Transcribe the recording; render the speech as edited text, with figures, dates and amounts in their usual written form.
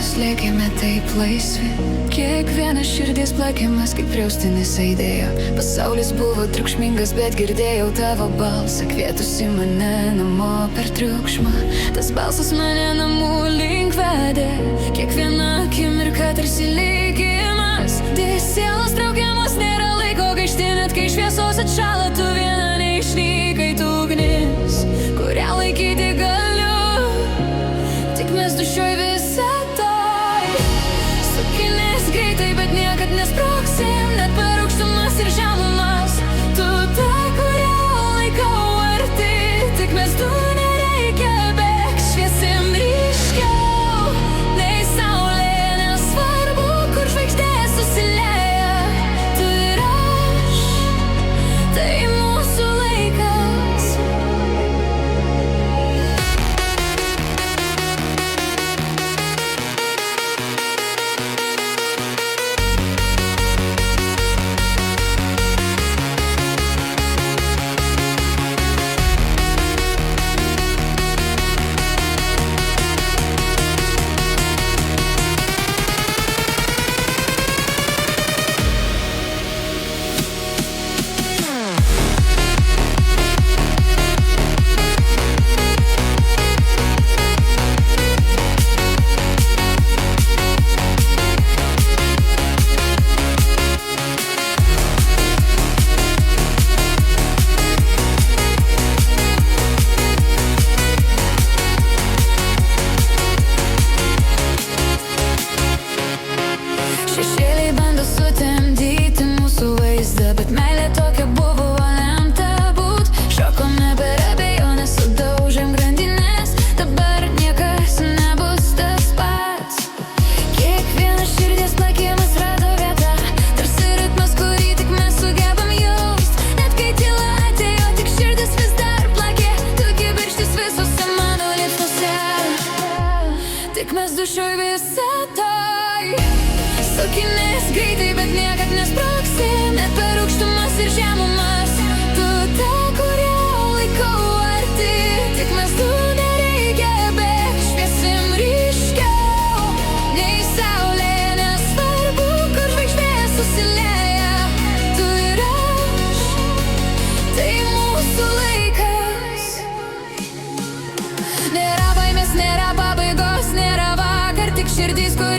mes liekime taip laisvi. Kiekvienas širdis plakimas kaip praustinis aidėjo. Pasaulis buvo triukšmingas, bet girdėjau tavo balsą, kvietusi mane namo per triukšmą. Tas balsas mane namų link vedė. Kiekviena akimirka tarsi likimas. Sielos traukiamos, nėra laiko gaišti, net kai šviesos atšala, tu viena neišnykai, tu ugnis, kurią laikyti galiu. Tik mes du šioj visatoj. Sukinės greitai, bet niekad nesprogsim, net per aukštumas ir žemumas. Tu ta, kurią laikau arti, tik mes du nereikia bėgt. Šviesim ryškiau nei saulė, nesvarbu, kur žvaigždės susilieja. Tu ir aš, tai mūsų laikas. Šešėliai bando sutemdyti mūsų vaizdą, bet meilė tokia buvo lemta būt. Šokome per abejonės, sudaužėm grandinės, dabar niekas nebus tas pats. Kiekvienas širdies plakimas rado vietą, tarsi ritmas, kurį tik mes sugebam jaust. Net kai tyla atėjo, tik širdis vis dar plakė, tu kibirkštis visose mano liepsnose. Tik mes du šioj visatoj. Sukinės greitai, bet niekad nesprogsim, net per aukštumas ir žemumas. Tu ta, kurią laikau arti, tik mes du nereikia bėgt. Šviesim ryškiau nei saulė, nesvarbu, kur žvaigždės susilieja. Tu ir aš, tai mūsų laikas. Nėra baimės, nėra pabaigos, nėra vakar, tik širdys, kur